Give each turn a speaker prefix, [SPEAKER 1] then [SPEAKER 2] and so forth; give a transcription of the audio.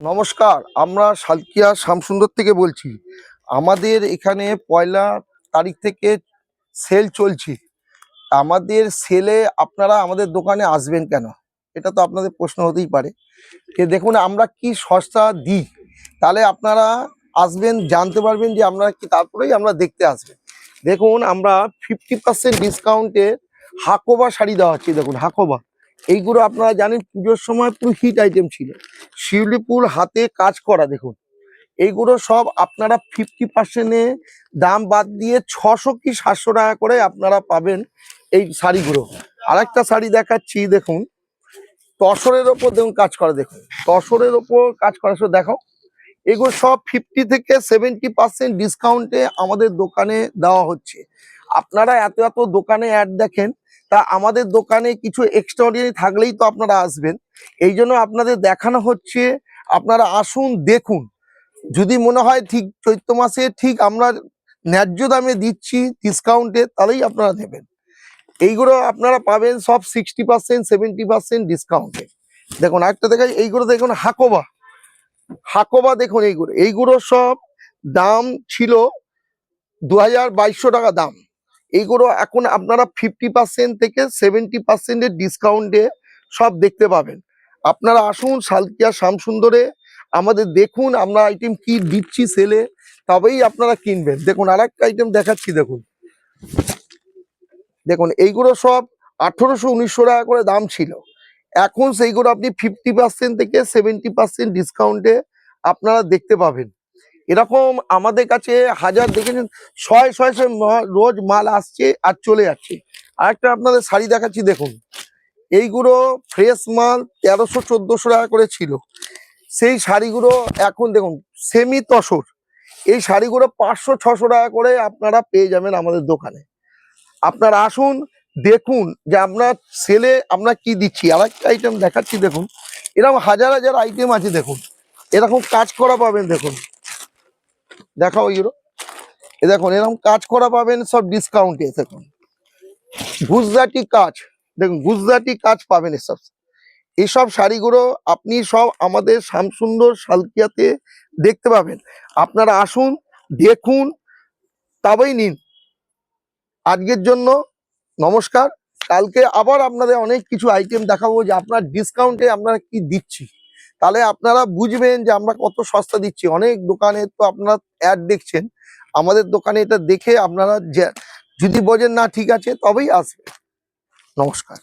[SPEAKER 1] নমস্কার, আমরা সালকিয়া শ্যামসুন্দর থেকে বলছি। আমাদের এখানে পয়লা তারিখ থেকে সেল চলছে। আমাদের সেলে আপনারা আমাদের দোকানে আসবেন কেন? এটা তো আপনাদের প্রশ্ন হতেই পারে। দেখুন আমরা কি সস্তা দিই, তাহলে আপনারা আসবেন, জানতে পারবেন যে আমরা কি, তারপরেই আমরা দেখতে আসবেন। দেখুন আমরা 50% ডিসকাউন্টে হাকোবা শাড়ি দেওয়া হচ্ছে। দেখুন হাকোবা, এইগুলো আপনারা জানেন পুজোর সময় পুরো হিট আইটেম ছিল। শিউলি ফুল হাতে কাজ করা, দেখুন এইগুলো সব আপনারা 50%-এ দাম বাদ দিয়ে 600 কি 700 টাকা করে আপনারা পাবেন এই শাড়িগুলো। আরেকটা শাড়ি দেখাচ্ছি, দেখুন তসরের ওপর দেখুন কাজ করা, দেখুন তসরের ওপর কাজ করা। দেখো এগুলো সব 50 থেকে 70% ডিসকাউন্টে আমাদের দোকানে দেওয়া হচ্ছে। আপনারা এত এত দোকানে অ্যাড দেখেন, তা আমাদের দোকানে কিছু এক্সট্রাঅর্ডিনারি থাকলেই তো আপনারা আসবেন। এই জন্য আপনাদের দেখানো হচ্ছে, আপনারা আসুন দেখুন। যদি মনে হয় ঠিক চৈত্র মাসে ঠিক আমরা ন্যায্য দামে দিচ্ছি ডিসকাউন্টে, তাহলেই আপনারা নেবেন। এইগুলো আপনারা পাবেন সব 60% 70% ডিসকাউন্টে। দেখুন আরেকটা দেখাই, এইগুলো দেখুন হাকোবা। হাকোবা দেখুন, এইগুলো সব দাম ছিল 2200 টাকা দাম। এইগুলো এখন আপনারা 50% থেকে 70% ডিসকাউন্টে সব দেখতে পাবেন। আপনারা আসুন সালকিয়া শ্যামসুন্দরে, আমাদের দেখুন আমরা আইটেম কি দিচ্ছি সেলে, তবেই আপনারা কিনবেন। দেখুন আরেকটা আইটেম দেখাচ্ছি, দেখুন দেখুন এইগুলো সব 1800-1900 টাকা করে দাম ছিল। এখন সেইগুলো আপনি 50% থেকে 70% ডিসকাউন্টে আপনারা দেখতে পাবেন। এরকম আমাদের কাছে হাজার, দেখেছেন শয়ে শয়ে রোজ মাল আসছে আর চলে যাচ্ছে। আরেকটা আপনাদের শাড়ি দেখাচ্ছি, দেখুন এইগুলো ফ্রেশ মাল 1300-1400 টাকা করে ছিল। সেই শাড়িগুলো এখন দেখুন সেমি তসর, এই শাড়িগুলো 500-600 টাকা করে আপনারা পেয়ে যাবেন আমাদের দোকানে। আপনারা আসুন দেখুন যে আমরা সেলে আমরা কি দিচ্ছি। আরেকটা আইটেম দেখাচ্ছি, দেখুন এরকম হাজার হাজার আইটেম আছে। দেখুন এরকম কাজ করা পাবেন, দেখুন দেখাও ওইগুলো, দেখুন এরকম কাজ করা পাবেন সব ডিসকাউন্টে। দেখুন গুজরাটি কাজ, দেখুন গুজরাটি কাজ পাবেন। এইসব শাড়িগুলো আপনি সব আমাদের শ্যামসুন্দর সালকিয়াতে দেখতে পাবেন। আপনারা আসুন দেখুন, তবেই নিন। আজকের জন্য নমস্কার। কালকে আবার আপনাদের অনেক কিছু আইটেম দেখাবো যে আপনার ডিসকাউন্টে আমরা কি দিচ্ছি, তাহলে আপনারা বুঝবেন যে আমরা কত সস্তা দিচ্ছি। অনেক দোকানে তো আপনারা অ্যাড দেখছেন, আমাদের দোকানে এটা দেখে আপনারা যদি বোঝেন না ঠিক আছে তবেই আসবেন। নমস্কার।